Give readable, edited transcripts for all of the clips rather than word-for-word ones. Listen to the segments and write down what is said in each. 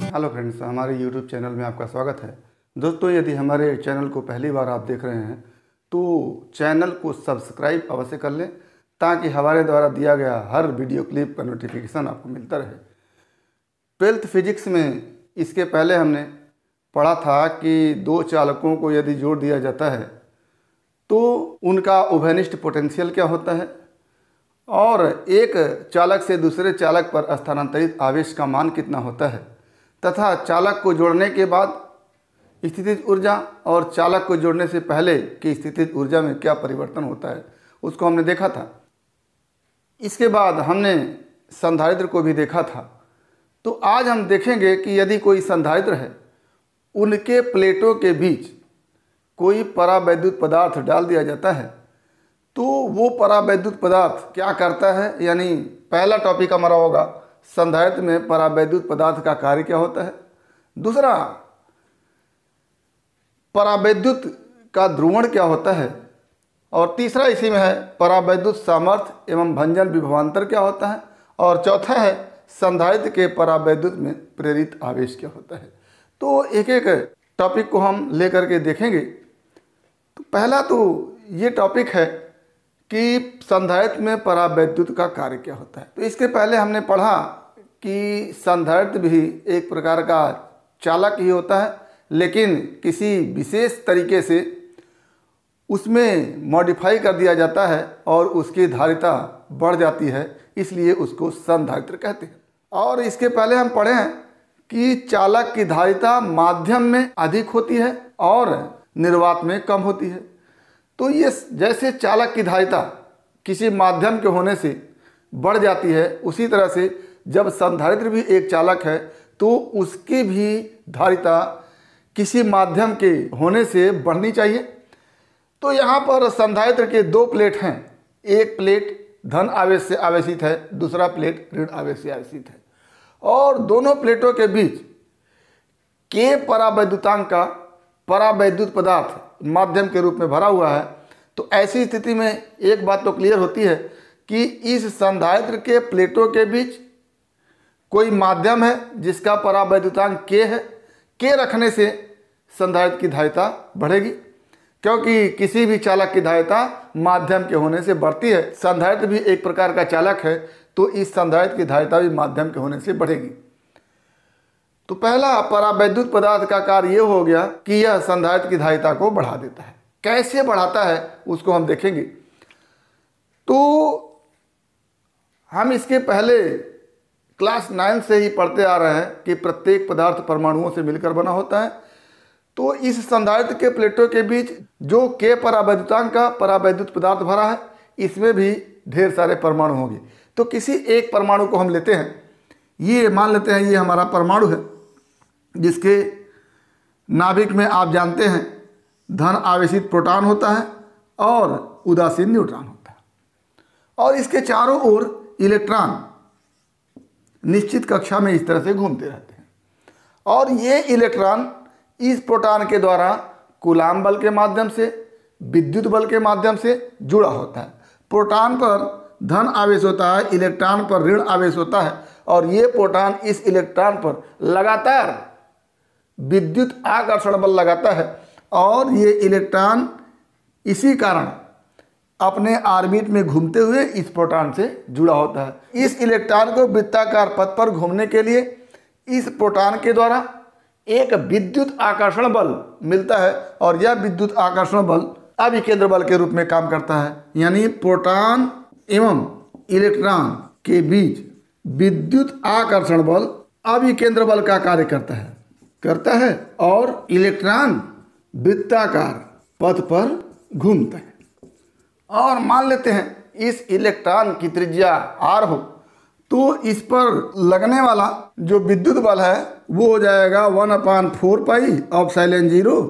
Hello friends, हमारे YouTube channel में आपका स्वागत है। दोस्तों, यदि हमारे चैनल को पहली बार आप देख रहे हैं तो चैनल को सब्सक्राइब अवश्य कर लें ताकि हमारे द्वारा दिया गया हर वीडियो क्लिप का नोटिफिकेशन आपको मिलता रहे। 12th फिजिक्स में इसके पहले हमने पढ़ा था कि दो चालकों को यदि जोड़ दिया जाता है तो उनका उभयनिष्ठ पोटेंशियल क्या होता है और एक चालक से दूसरे चालक पर स्थानांतरित आवेश का मान कितना होता है तथा चालक को जोड़ने के बाद स्थितिज ऊर्जा और चालक को जोड़ने से पहले की स्थितिज ऊर्जा में क्या परिवर्तन होता है उसको हमने देखा था। इसके बाद हमने संधारित्र को भी देखा था। तो आज हम देखेंगे कि यदि कोई संधारित्र है, उनके प्लेटों के बीच कोई परावैद्युत पदार्थ डाल दिया जाता है तो वो परावैद्युत पदार्थ क्या करता है। यानी पहला टॉपिक हमारा होगा संधारित्र में परावैद्युत पदार्थ का कार्य क्या होता है। दूसरा, परावैद्युत का ध्रुवण क्या होता है। और तीसरा इसी में है परावैद्युत सामर्थ्य एवं भंजन विभवांतर क्या होता है। और चौथा है संधारित्र के परावैद्युत में प्रेरित आवेश क्या होता है। तो एक एक टॉपिक को हम लेकर के देखेंगे। तो पहला तो ये टॉपिक है कि संधारित्र में परावैद्युत का कार्य क्या होता है। तो इसके पहले हमने पढ़ा कि संधारित्र भी एक प्रकार का चालक ही होता है, लेकिन किसी विशेष तरीके से उसमें मॉडिफाई कर दिया जाता है और उसकी धारिता बढ़ जाती है, इसलिए उसको संधारित्र कहते हैं। और इसके पहले हम पढ़े हैं कि चालक की धारिता माध्यम में अधिक होती है और निर्वात में कम होती है। तो ये जैसे चालक की धारिता किसी माध्यम के होने से बढ़ जाती है, उसी तरह से जब संधारित्र भी एक चालक है तो उसकी भी धारिता किसी माध्यम के होने से बढ़नी चाहिए। तो यहाँ पर संधारित्र के दो प्लेट हैं। एक प्लेट धन आवेश से आवेशित है, दूसरा प्लेट ऋण आवेश से आवेशित है और दोनों प्लेटों के बीच के परावैद्युतांक का परावैद्युत पदार्थ माध्यम के रूप में भरा हुआ है। तो ऐसी स्थिति में एक बात तो क्लियर होती है कि इस संधारित्र के प्लेटों के बीच कोई माध्यम है जिसका परावैद्युतांक के है। के रखने से संधारित्र की धारिता बढ़ेगी, क्योंकि किसी भी चालक की धारिता माध्यम के होने से बढ़ती है। संधारित्र भी एक प्रकार का चालक है, तो इस संधारित्र की धारिता भी माध्यम के होने से बढ़ेगी। तो पहला परावैद्युत पदार्थ का कार्य ये हो गया कि यह संधारित्र की धारिता को बढ़ा देता है। कैसे बढ़ाता है उसको हम देखेंगे। तो हम इसके पहले क्लास 9 से ही पढ़ते आ रहे हैं कि प्रत्येक पदार्थ परमाणुओं से मिलकर बना होता है। तो इस संधारित्र के प्लेटों के बीच जो के परावैद्युतांक का परावैद्युत पदार्थ भरा है, इसमें भी ढेर सारे परमाणु होंगे। तो किसी एक परमाणु को हम लेते हैं। ये मान लेते हैं ये हमारा परमाणु है, जिसके नाभिक में आप जानते हैं धन आवेशित प्रोटॉन होता है और उदासीन न्यूट्रॉन होता है और इसके चारों ओर इलेक्ट्रॉन निश्चित कक्षा में इस तरह से घूमते रहते हैं और ये इलेक्ट्रॉन इस प्रोटॉन के द्वारा कूलाम बल के माध्यम से, विद्युत बल के माध्यम से जुड़ा होता है। प्रोटॉन पर धन आवेश होता है, इलेक्ट्रॉन पर ऋण आवेश होता है और ये प्रोटॉन इस इलेक्ट्रॉन पर लगातार विद्युत आकर्षण बल लगाता है और ये इलेक्ट्रॉन इसी कारण अपने ऑर्बिट में घूमते हुए इस प्रोटॉन से जुड़ा होता है। इस इलेक्ट्रॉन को वृत्ताकार पथ पर घूमने के लिए इस प्रोटॉन के द्वारा एक विद्युत आकर्षण बल मिलता है और यह विद्युत आकर्षण बल अभिकेंद्र बल के रूप में काम करता है। यानी प्रोटॉन एवं इलेक्ट्रॉन के बीच विद्युत आकर्षण बल अभिकेंद्र बल का कार्य करता है और इलेक्ट्रॉन वृत्ताकार पथ पर घूमता है। और मान लेते हैं इस इलेक्ट्रॉन की त्रिज्या r हो तो इस पर लगने वाला जो विद्युत बल है वो हो जाएगा 1/4 पाई ऑफ साइलेंट 0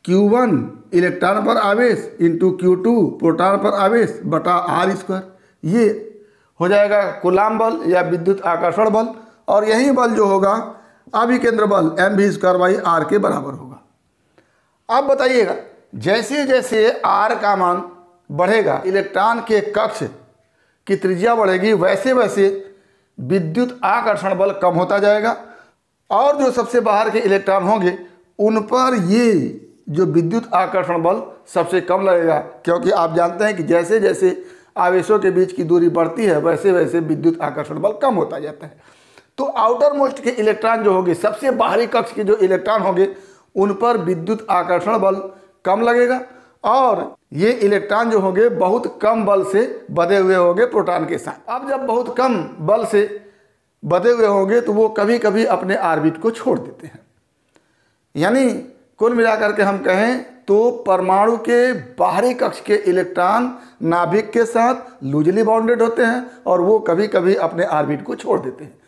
Q1 इलेक्ट्रॉन पर आवेश इंटू Q2 प्रोटॉन पर आवेश बटा r²। ये हो जाएगा कूलाम बल या विद्युत आकर्षण बल और यही बल जो होगा अभिकेंद्र बल mv²/r के बराबर होगा। अब बताइएगा, जैसे जैसे r का मान बढ़ेगा, इलेक्ट्रॉन के कक्ष की त्रिज्या बढ़ेगी, वैसे वैसे विद्युत आकर्षण बल कम होता जाएगा और जो सबसे बाहर के इलेक्ट्रॉन होंगे उन पर ये जो विद्युत आकर्षण बल सबसे कम लगेगा, क्योंकि आप जानते हैं कि जैसे जैसे आवेशों के बीच की दूरी बढ़ती है वैसे वैसे विद्युत आकर्षण बल कम होता जाता है। तो आउटर मोस्ट के इलेक्ट्रॉन जो होंगे, सबसे बाहरी कक्ष के जो इलेक्ट्रॉन होंगे उन पर विद्युत आकर्षण बल कम लगेगा और ये इलेक्ट्रॉन जो होंगे बहुत कम बल से बंधे हुए होंगे प्रोटॉन के साथ। अब जब बहुत कम बल से बंधे हुए होंगे तो वो कभी कभी अपने ऑर्बिट को छोड़ देते हैं। यानी कुल मिलाकर के हम कहें तो परमाणु के बाहरी कक्ष के इलेक्ट्रॉन नाभिक के साथ लूजली बाउंडेड होते हैं और वो कभी कभी अपने ऑर्बिट को छोड़ देते हैं।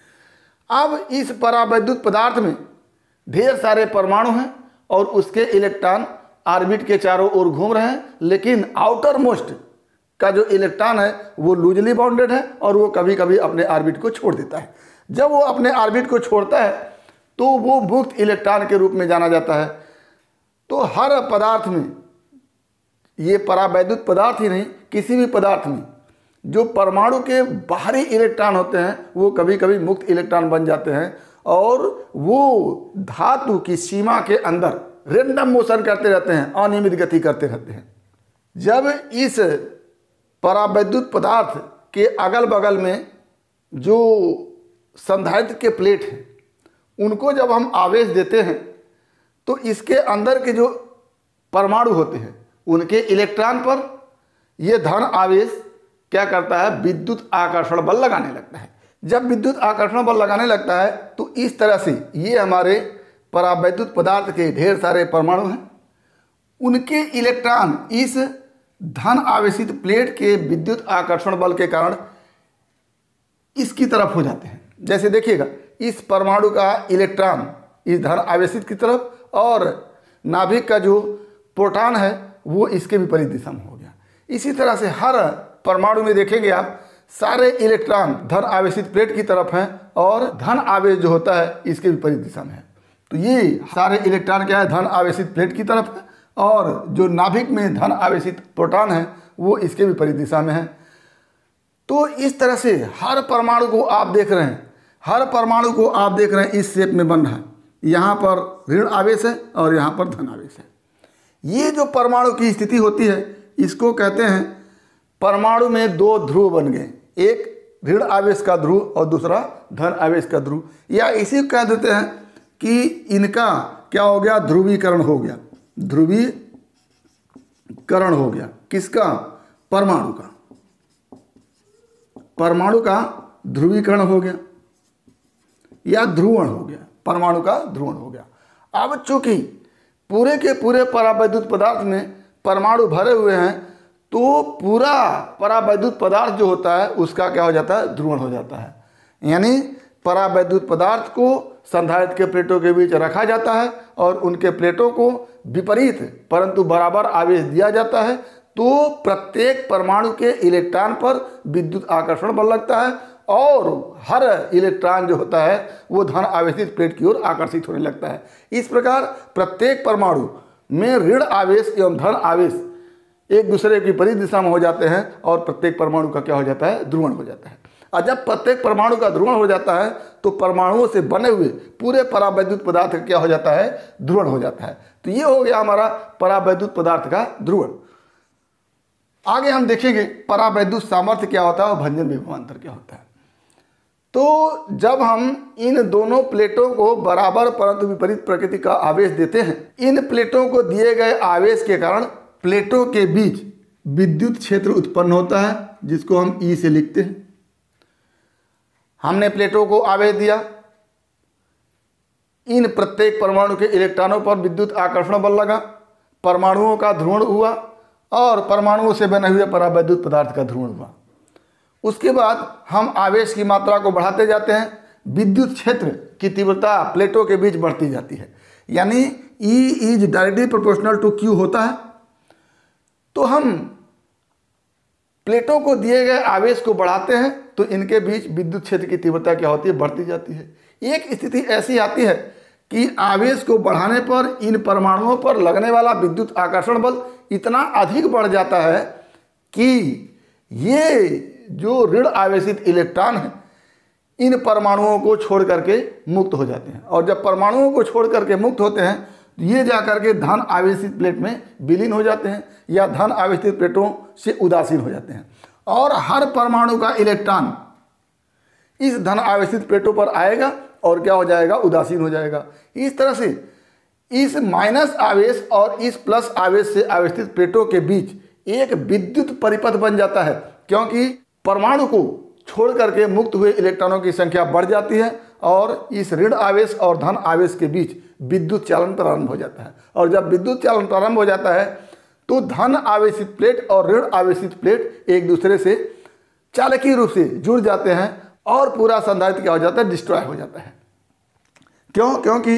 अब इस परावैद्युत पदार्थ में ढेर सारे परमाणु हैं और उसके इलेक्ट्रॉन ऑर्बिट के चारों ओर घूम रहे हैं, लेकिन आउटर मोस्ट का जो इलेक्ट्रॉन है वो लूजली बाउंडेड है और वो कभी कभी अपने ऑर्बिट को छोड़ देता है। जब वो अपने ऑर्बिट को छोड़ता है तो वो मुक्त इलेक्ट्रॉन के रूप में जाना जाता है। तो हर पदार्थ में, ये परावैद्युत पदार्थ ही नहीं, किसी भी पदार्थ में जो परमाणु के बाहरी इलेक्ट्रॉन होते हैं वो कभी कभी मुक्त इलेक्ट्रॉन बन जाते हैं और वो धातु की सीमा के अंदर रैंडम मोशन करते रहते हैं, अनियमित गति करते रहते हैं। जब इस परावैद्युत पदार्थ के अगल बगल में जो संधारित्र के प्लेट हैं उनको जब हम आवेश देते हैं तो इसके अंदर के जो परमाणु होते हैं उनके इलेक्ट्रॉन पर यह धन आवेश क्या करता है, विद्युत आकर्षण बल लगाने लगता है। जब विद्युत आकर्षण बल लगाने लगता है तो इस तरह से ये हमारे परावैद्युत पदार्थ के ढेर सारे परमाणु हैं, उनके इलेक्ट्रॉन इस धन आवेशित प्लेट के विद्युत आकर्षण बल के कारण इसकी तरफ हो जाते हैं। जैसे देखिएगा, इस परमाणु का इलेक्ट्रॉन इस धन आवेशित की तरफ और नाभिक का जो प्रोटॉन है वो इसके विपरीत दिशा में हो गया। इसी तरह से हर परमाणु में देखेंगे आप, सारे इलेक्ट्रॉन धन आवेशित प्लेट की तरफ हैं और धन आवेश जो होता है इसके विपरीत दिशा में है। तो ये सारे इलेक्ट्रॉन क्या है, धन आवेशित प्लेट की तरफ है और जो नाभिक में धन आवेशित प्रोटॉन है वो इसके विपरीत दिशा में है। तो इस तरह से हर परमाणु को आप देख रहे हैं, हर परमाणु को आप देख रहे हैं इस शेप में बन रहा है। यहाँ पर ऋण आवेश है और यहाँ पर धन आवेश है। ये जो परमाणु की स्थिति होती है इसको कहते हैं परमाणु में दो ध्रुव बन गए, एक ऋण आवेश का ध्रुव और दूसरा धन आवेश का ध्रुव, या इसी को कह देते हैं कि इनका क्या हो गया, ध्रुवीकरण हो गया। ध्रुवीकरण हो गया किसका, परमाणु का। परमाणु का ध्रुवीकरण हो गया या ध्रुवण हो गया, परमाणु का ध्रुवण हो गया। अब चूंकि पूरे के पूरे परावैद्युत पदार्थ में परमाणु भरे हुए हैं तो पूरा परावैद्युत पदार्थ जो होता है उसका क्या हो जाता है, ध्रुवण हो जाता है। यानी परावैद्युत पदार्थ को संधारित्र के प्लेटों के बीच रखा जाता है और उनके प्लेटों को विपरीत परंतु बराबर आवेश दिया जाता है, तो प्रत्येक परमाणु के इलेक्ट्रॉन पर विद्युत आकर्षण बल लगता है और हर इलेक्ट्रॉन जो होता है वो धन आवेशित प्लेट की ओर आकर्षित होने लगता है। इस प्रकार प्रत्येक परमाणु में ऋण आवेश एवं धन आवेश एक दूसरे की विपरीत दिशा में हो जाते हैं और प्रत्येक परमाणु का क्या हो जाता है, ध्रुवण हो जाता है। और जब प्रत्येक परमाणु का ध्रुवण हो जाता है तो परमाणुओं से बने हुए पूरे परावैद्युत पदार्थ का क्या हो जाता है, ध्रुवण हो जाता है। तो ये हो गया हमारा परावैद्युत पदार्थ का ध्रुवण। आगे हम देखेंगे परावैद्युत सामर्थ्य क्या होता है और भंजन विभवांतर क्या होता है। तो जब हम इन दोनों प्लेटों को बराबर परंतु विपरीत प्रकृति का आवेश देते हैं, इन प्लेटों को दिए गए आवेश के कारण प्लेटों के बीच विद्युत क्षेत्र उत्पन्न होता है जिसको हम ई से लिखते हैं। हमने प्लेटों को आवेश दिया, इन प्रत्येक परमाणु के इलेक्ट्रॉनों पर विद्युत आकर्षण बल लगा, परमाणुओं का ध्रुवण हुआ और परमाणुओं से बने हुए परावैद्युत पदार्थ का ध्रुवण हुआ। उसके बाद हम आवेश की मात्रा को बढ़ाते जाते हैं, विद्युत क्षेत्र की तीव्रता प्लेटों के बीच बढ़ती जाती है, यानी E is directly proportional to Q होता है। तो हम प्लेटों को दिए गए आवेश को बढ़ाते हैं तो इनके बीच विद्युत क्षेत्र की तीव्रता क्या होती है, बढ़ती जाती है। एक स्थिति ऐसी आती है कि आवेश को बढ़ाने पर इन परमाणुओं पर लगने वाला विद्युत आकर्षण बल इतना अधिक बढ़ जाता है कि ये जो ऋण आवेशित इलेक्ट्रॉन है इन परमाणुओं को छोड़ करके मुक्त हो जाते हैं। और जब परमाणुओं को छोड़ करके मुक्त होते हैं तो ये जा करके धन आवेशित प्लेट में विलीन हो जाते हैं या धन आवेशित प्लेटों से उदासीन हो जाते हैं। और हर परमाणु का इलेक्ट्रॉन इस धन आवेशित प्लेटों पर आएगा और क्या हो जाएगा, उदासीन हो जाएगा। इस तरह से इस माइनस आवेश और इस प्लस आवेश से आवेशित प्लेटों के बीच एक विद्युत परिपथ बन जाता है, क्योंकि परमाणु को छोड़ करके मुक्त हुए इलेक्ट्रॉनों की संख्या बढ़ जाती है और इस ऋण आवेश और धन आवेश के बीच विद्युत चालन प्रारंभ हो जाता है। और जब विद्युत चालन प्रारंभ हो जाता है तो धन आवेशित प्लेट और ऋण आवेशित प्लेट एक दूसरे से चालकीय रूप से जुड़ जाते हैं और पूरा संधारित्र क्या हो जाता है, डिस्ट्रॉय हो जाता है। क्यों? क्योंकि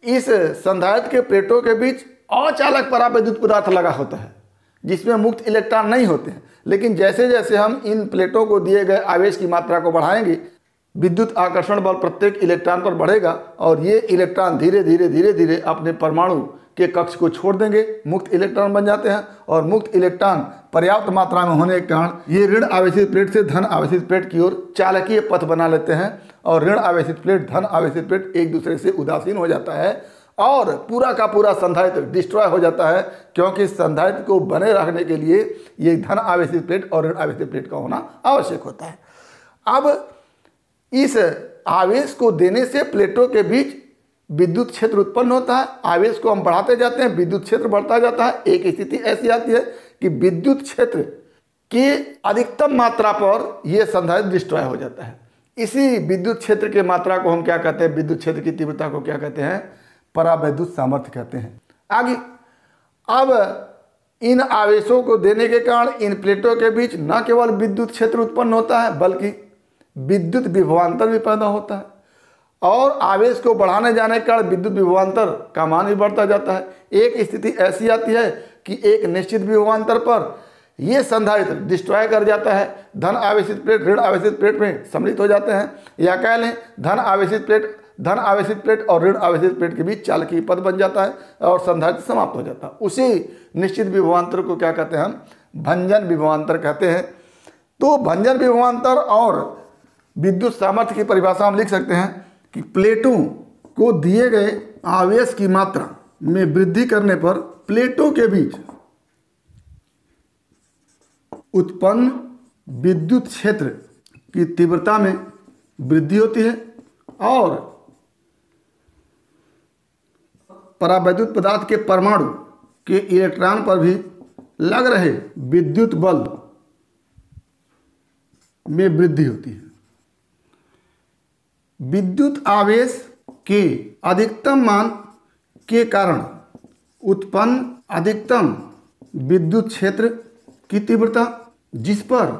इस संधारित्र के प्लेटों के बीच अचालक परावैद्युत पदार्थ लगा होता है जिसमें मुक्त इलेक्ट्रॉन नहीं होते हैं। लेकिन जैसे जैसे हम इन प्लेटों को दिए गए आवेश की मात्रा को बढ़ाएंगे, विद्युत आकर्षण बल प्रत्येक इलेक्ट्रॉन पर बढ़ेगा और ये इलेक्ट्रॉन धीरे धीरे अपने परमाणु के कक्ष को छोड़ देंगे, मुक्त इलेक्ट्रॉन बन जाते हैं। और मुक्त इलेक्ट्रॉन पर्याप्त मात्रा में होने के कारण ये ऋण आवेशित प्लेट से धन आवेशित प्लेट की ओर चालकीय पथ बना लेते हैं और ऋण आवेशित प्लेट धन आवेशित प्लेट एक दूसरे से उदासीन हो जाता है और पूरा का पूरा संधारित्र डिस्ट्रॉय हो जाता है, क्योंकि संधारित्र को बने रखने के लिए ये धन आवेशित प्लेट और ऋण आवेशित प्लेट का होना आवश्यक होता है। अब इस आवेश को देने से प्लेटों के बीच विद्युत क्षेत्र उत्पन्न होता है। आवेश को हम बढ़ाते जाते हैं, विद्युत क्षेत्र बढ़ता जाता है। एक स्थिति ऐसी आती है कि विद्युत क्षेत्र की अधिकतम मात्रा पर यह संधारित्र डिस्ट्रॉय हो जाता है। इसी विद्युत क्षेत्र की मात्रा को हम क्या कहते हैं, विद्युत क्षेत्र की तीव्रता को क्या कहते हैं, परावैद्युत सामर्थ्य कहते हैं। आगे, अब इन आवेशों को देने के कारण इन प्लेटों के बीच न केवल विद्युत क्षेत्र उत्पन्न होता है बल्कि विद्युत विभवांतर भी पैदा होता है। और आवेश को बढ़ाने जाने के कारण विद्युत विभवांतर का मान भी बढ़ता जाता है। एक स्थिति ऐसी आती है कि एक निश्चित विभवांतर पर यह संधारित्र डिस्ट्रॉय कर जाता है, धन आवेशित प्लेट ऋण आवेशित प्लेट में सम्मिलित हो जाते हैं, या कह लें धन आवेशित प्लेट और ऋण आवेशित प्लेट के बीच चालकीय पथ बन जाता है और संधारित्र समाप्त हो जाता है। उसी निश्चित विभवांतर को क्या कहते हैं, हम भंजन विभवांतर कहते हैं। तो भंजन विभवांतर और विद्युत सामर्थ्य की परिभाषा हम लिख सकते हैं कि प्लेटों को दिए गए आवेश की मात्रा में वृद्धि करने पर प्लेटों के बीच उत्पन्न विद्युत क्षेत्र की तीव्रता में वृद्धि होती है और परावैद्युत पदार्थ के परमाणु के इलेक्ट्रॉन पर भी लग रहे विद्युत बल में वृद्धि होती है। विद्युत आवेश के अधिकतम मान के कारण उत्पन्न अधिकतम विद्युत क्षेत्र की तीव्रता, जिस पर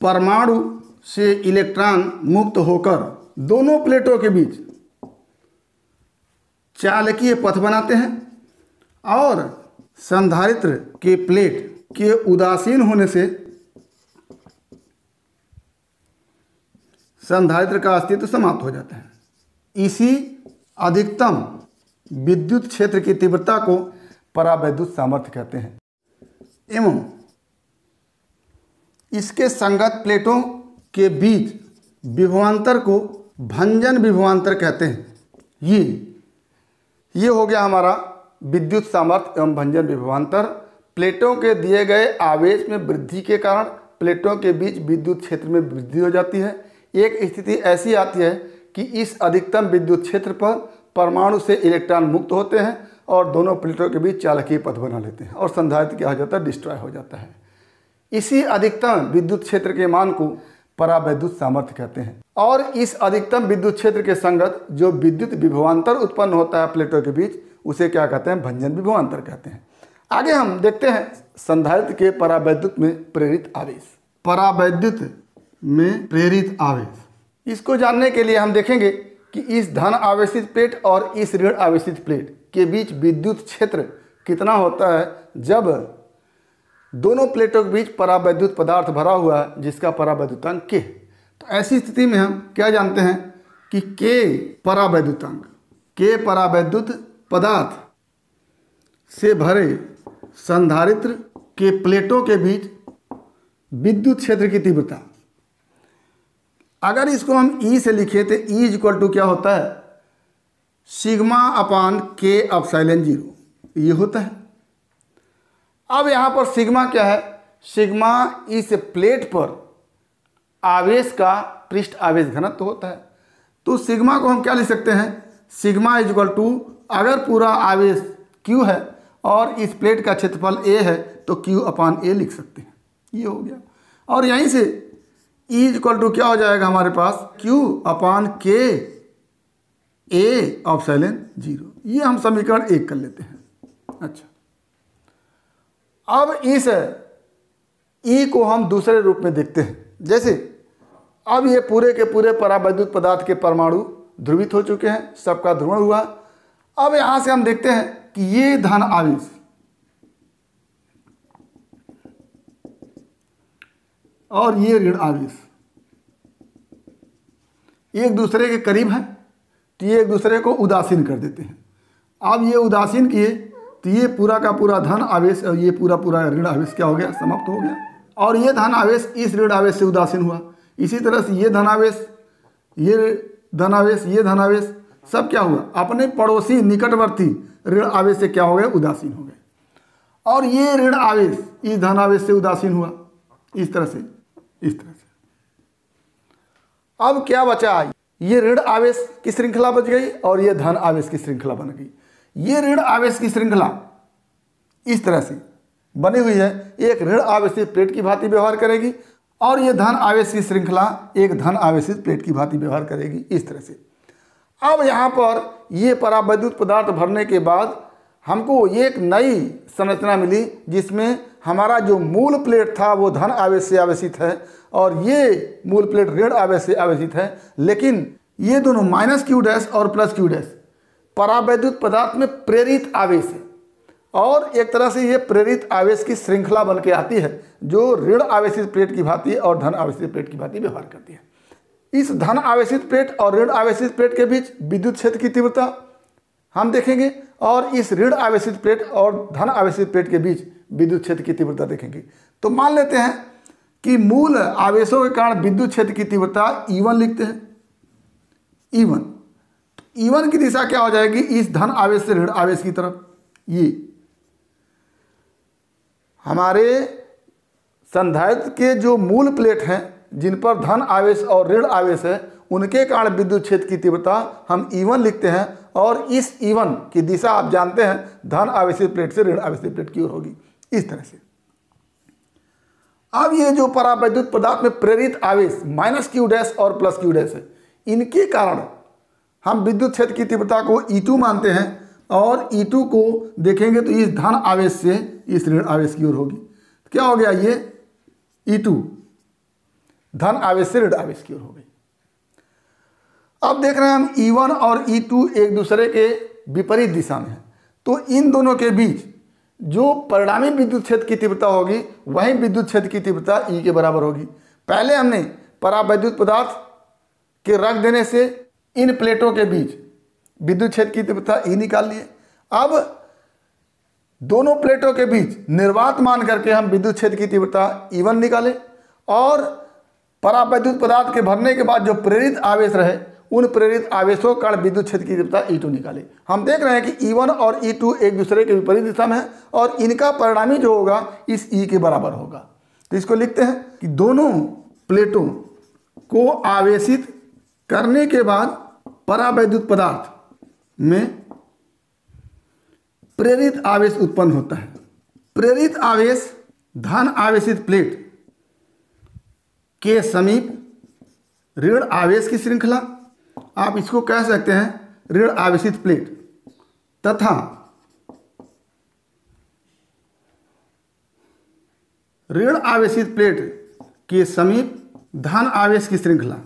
परमाणु से इलेक्ट्रॉन मुक्त होकर दोनों प्लेटों के बीच चालकीय पथ बनाते हैं और संधारित्र के प्लेट के उदासीन होने से संधारित्र का अस्तित्व समाप्त हो जाता है। इसी अधिकतम विद्युत क्षेत्र की तीव्रता को परावैद्युत सामर्थ्य कहते हैं एवं इसके संगत प्लेटों के बीच विभवांतर को भंजन विभवांतर कहते हैं। ये हो गया हमारा विद्युत सामर्थ्य एवं भंजन विभवांतर। प्लेटों के दिए गए आवेश में वृद्धि के कारण प्लेटों के बीच विद्युत क्षेत्र में वृद्धि हो जाती है। एक स्थिति ऐसी आती है कि इस अधिकतम विद्युत क्षेत्र पर परमाणु से इलेक्ट्रॉन मुक्त होते हैं और दोनों प्लेटों के बीच चालकीय पथ बना लेते हैं और संधारित्र क्या हो जाता है, डिस्ट्रॉय हो जाता है। इसी अधिकतम विद्युत क्षेत्र के मान को परावैद्युत सामर्थ्य कहते हैं। और इस अधिकतम विद्युत क्षेत्र के संगत जो विद्युत विभवांतर उत्पन्न होता है प्लेटों के बीच, उसे क्या कहते हैं, भंजन विभवांतर कहते हैं। आगे हम देखते हैं संधारित्र के परावैद्युत में प्रेरित आवेश। परावैद्युत में प्रेरित आवेश, इसको जानने के लिए हम देखेंगे कि इस धन आवेशित प्लेट और इस ऋण आवेशित प्लेट के बीच विद्युत क्षेत्र कितना होता है जब दोनों प्लेटों के बीच परावैद्युत पदार्थ भरा हुआ है जिसका परावैद्युतांक K। तो ऐसी स्थिति में हम क्या जानते हैं कि K परावैद्युतांक, K परावैद्युत पदार्थ से भरे संधारित्र के प्लेटों के बीच विद्युत क्षेत्र की तीव्रता। अगर इसको हम ई से लिखें तो ई इक्वल टू क्या होता है, सिग्मा अपान के एप्सिलॉन 0 ये होता है। अब यहाँ पर सिग्मा क्या है, सिग्मा इस प्लेट पर आवेश का पृष्ठ आवेश घनत्व होता है। तो सिग्मा को हम क्या लिख सकते हैं, सिग्मा इक्वल टू, अगर पूरा आवेश Q है और इस प्लेट का क्षेत्रफल A है तो Q अपान A लिख सकते हैं, ये हो गया। और यहीं से E इक्वल टू क्या हो जाएगा हमारे पास, Q अपान के A एप्सिलॉन 0, ये हम समीकरण 1 कर लेते हैं। अच्छा, अब इस E को हम दूसरे रूप में देखते हैं। जैसे अब ये पूरे के पूरे परावैद्युत पदार्थ के परमाणु ध्रुवित हो चुके हैं, सबका ध्रुवण हुआ। अब यहां से हम देखते हैं कि ये धन आवेश और ये ऋण आवेश एक दूसरे के करीब हैं, तो ये एक दूसरे को उदासीन कर देते हैं। अब ये उदासीन किए तो ये पूरा का पूरा धन आवेश और ये पूरा पूरा ऋण आवेश क्या हो गया, समाप्त हो गया। और ये धन आवेश इस ऋण आवेश से उदासीन हुआ। इसी तरह से ये धनावेश, ये धनावेश, ये धनावेश सब क्या हुआ, अपने पड़ोसी निकटवर्ती ऋण आवेश से क्या हो गए, उदासीन हो गए। और ये ऋण आवेश इस धनावेश से उदासीन हुआ, इस तरह से, इस तरह से। अब क्या बचा, ये ऋण आवेश की श्रृंखला बच गई और ये धन आवेश की श्रृंखला बन गई। ये ऋण आवेश की श्रृंखला इस तरह से बनी हुई है, एक ऋण आवेशित प्लेट की भांति व्यवहार करेगी और ये धन आवेश की श्रृंखला एक धन आवेशित प्लेट की भांति व्यवहार करेगी, इस तरह से। अब यहाँ पर ये परावैद्युत पदार्थ भरने के बाद हमको एक नई संरचना मिली जिसमें हमारा जो मूल प्लेट था वो धन आवेश से आवेशित है और ये मूल प्लेट ऋण आवेश से आवेशित है। लेकिन ये दोनों माइनस क्यू डैश और प्लस क्यू डैश परावैद्युत पदार्थ में प्रेरित आवेश है और एक तरह से ये प्रेरित आवेश की श्रृंखला बन के आती है जो ऋण आवेशित प्लेट की भांति और धन आवेशित प्लेट की भांति व्यवहार करती है। इस धन आवेशित प्लेट और ऋण आवेशित प्लेट के बीच विद्युत क्षेत्र की तीव्रता हम देखेंगे और इस ऋण आवेशित प्लेट और धन आवेशित प्लेट के बीच विद्युत क्षेत्र की तीव्रता देखेंगे। तो मान लेते हैं कि मूल आवेशों के कारण विद्युत क्षेत्र की तीव्रता E1 लिखते हैं, E1। E1 की दिशा क्या हो जाएगी, इस धन आवेश से ऋण आवेश की तरफ। ये हमारे संधारित्र के जो मूल प्लेट हैं जिन पर धन आवेश और ऋण आवेश है उनके कारण विद्युत क्षेत्र की तीव्रता हम E1 लिखते हैं और इस E1 की दिशा आप जानते हैं धन आवेशित प्लेट से ऋण आवेशित प्लेट की ओर होगी, इस तरह से। अब ये जो परावैद्युत पदार्थ में प्रेरित आवेश माइनस क्यू डैश और प्लस क्यू डैश है, इनके कारण हम विद्युत क्षेत्र की तीव्रता को E2 मानते हैं और E2 को देखेंगे तो इस धन आवेश से इस ऋण आवेश की ओर होगी। तो क्या हो गया, ये E2 धन आवेश से ऋण आवेश की ओर हो गई। अब देख रहे हैं हम E1 और E2 एक दूसरे के विपरीत दिशा में है, तो इन दोनों के बीच जो परिणामी विद्युत क्षेत्र की तीव्रता होगी वही विद्युत क्षेत्र की तीव्रता E के बराबर होगी। पहले हमने परावैद्युत पदार्थ के रख देने से इन प्लेटों के बीच विद्युत क्षेत्र की तीव्रता E निकाल लिए। अब दोनों प्लेटों के बीच निर्वात मान करके हम विद्युत क्षेत्र की तीव्रता E1 निकाले और परावैद्युत पदार्थ के भरने के बाद जो प्रेरित आवेश रहे उन प्रेरित आवेशों का विद्युत क्षेत्र की तीव्रता E2 निकाले। हम देख रहे हैं कि E1 और E2 एक दूसरे के विपरीत दिशा में है और इनका परिणामी जो होगा इस E के बराबर होगा। तो इसको लिखते हैं कि दोनों प्लेटों को आवेशित करने के बाद परावैद्युत पदार्थ में प्रेरित आवेश उत्पन्न होता है। प्रेरित आवेश धन आवेशित प्लेट के समीप ऋण आवेश की श्रृंखला, आप इसको कह सकते हैं ऋण आवेशित प्लेट, तथा ऋण आवेशित प्लेट के समीप धन आवेश की श्रृंखला,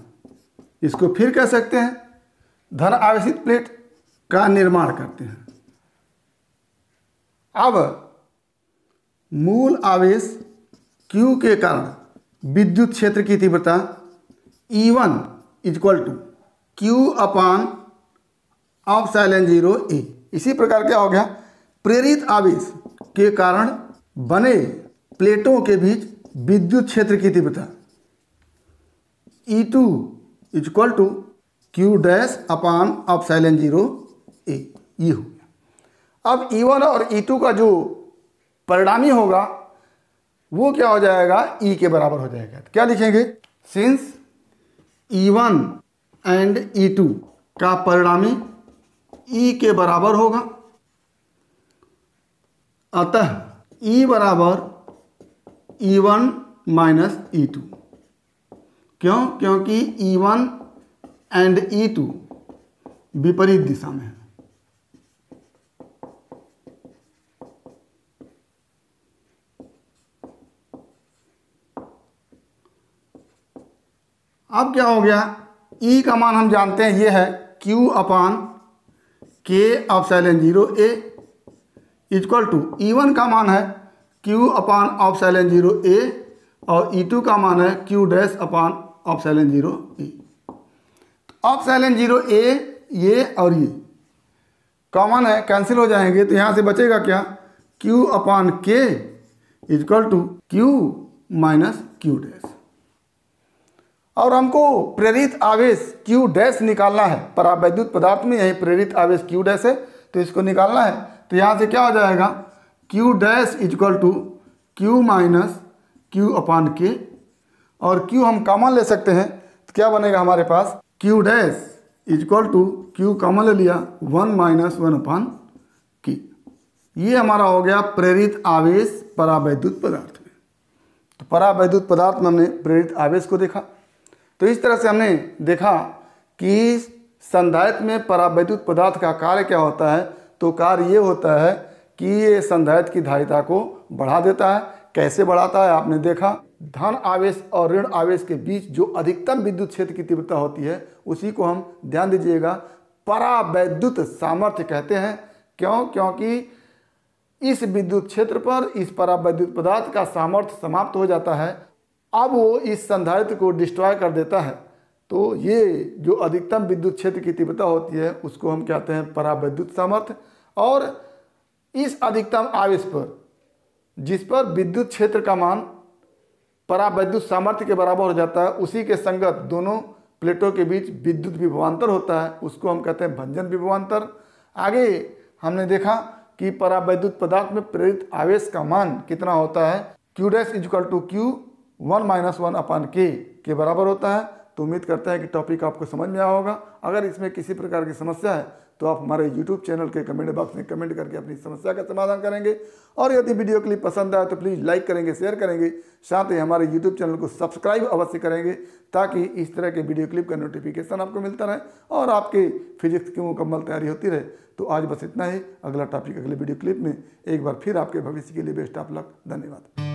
इसको फिर कह सकते हैं धन आवेशित प्लेट का निर्माण करते हैं। अब मूल आवेश Q के कारण विद्युत क्षेत्र की तीव्रता E1 equal to Q upon epsilon 0 A। इसी प्रकार क्या हो गया, प्रेरित आवेश के कारण बने प्लेटों के बीच विद्युत क्षेत्र की तीव्रता E2 equal to Q dash upon epsilon 0 A, ये हो गया। अब E1 और E2 का जो परिणामी होगा वो क्या हो जाएगा, E के बराबर हो जाएगा। तो क्या लिखेंगे, सिंस E1 एंड E2 का परिणामी E के बराबर होगा, अतः E बराबर E1 माइनस E2। क्यों? क्योंकि E1 एंड E2 विपरीत दिशा में है। अब क्या हो गया, E का मान हम जानते हैं ये है Q upon K epsilon 0 A equal to E1 का मान है Q अपान एप्सिलॉन 0 A और E2 का मान है Q dash upon epsilon 0 A। Epsilon 0 A ये और ये कॉमन है, कैंसिल हो जाएंगे, तो यहाँ से बचेगा क्या, Q upon K equal to Q minus Q dash. और हमको प्रेरित आवेश Q डैश निकालना है, परावैद्युत पदार्थ में यही प्रेरित आवेश Q डैश है, तो इसको निकालना है। तो यहाँ से क्या हो जाएगा, Q dash equal to Q minus Q upon K, और Q हम कॉमन ले सकते हैं, तो क्या बनेगा हमारे पास, Q dash equal to Q common ले लिया 1 माइनस 1 अपान K। ये हमारा हो गया प्रेरित आवेश परावैद्युत पदार्थ में। तो परावैद्युत पदार्थ में हमने प्रेरित आवेश को देखा। तो इस तरह से हमने देखा कि संधारित्र में परावैद्युत पदार्थ का कार्य क्या होता है। तो कार्य ये होता है कि ये संधारित्र की धारिता को बढ़ा देता है। कैसे बढ़ाता है आपने देखा, धन आवेश और ऋण आवेश के बीच जो अधिकतम विद्युत क्षेत्र की तीव्रता होती है उसी को हम ध्यान दीजिएगा परावैद्युत सामर्थ्य कहते हैं। क्यों? क्योंकि इस विद्युत क्षेत्र पर इस परावैद्युत पदार्थ का सामर्थ्य समाप्त हो जाता है, अब वो इस संधारित्र को डिस्ट्रॉय कर देता है। तो ये जो अधिकतम विद्युत क्षेत्र की तीव्रता होती है उसको हम कहते हैं परावैद्युत सामर्थ्य। और इस अधिकतम आवेश पर जिस पर विद्युत क्षेत्र का मान परावैद्युत सामर्थ्य के बराबर हो जाता है, उसी के संगत दोनों प्लेटों के बीच विद्युत विभवांतर होता है, उसको हम कहते हैं भंजन विभवांतर। आगे हमने देखा कि परावैद्युत पदार्थ में प्रेरित आवेश का मान कितना होता है, Q dash equal to Q 1 minus 1 upon K के बराबर होता है। तो उम्मीद करते हैं कि टॉपिक आपको समझ में आया होगा। अगर इसमें किसी प्रकार की समस्या है तो आप हमारे YouTube चैनल के कमेंट बॉक्स में कमेंट करके अपनी समस्या का समाधान करेंगे। और यदि वीडियो क्लिप पसंद आए तो प्लीज़ लाइक करेंगे, शेयर करेंगे, साथ ही हमारे YouTube चैनल को सब्सक्राइब अवश्य करेंगे ताकि इस तरह के वीडियो क्लिप का नोटिफिकेशन आपको मिलता रहे और आपके फिजिक्स की मुकम्मल तैयारी होती रहे। तो आज बस इतना ही। अगला टॉपिक अगले वीडियो क्लिप में एक बार फिर आपके भविष्य के लिए बेस्ट ऑफ लक। धन्यवाद।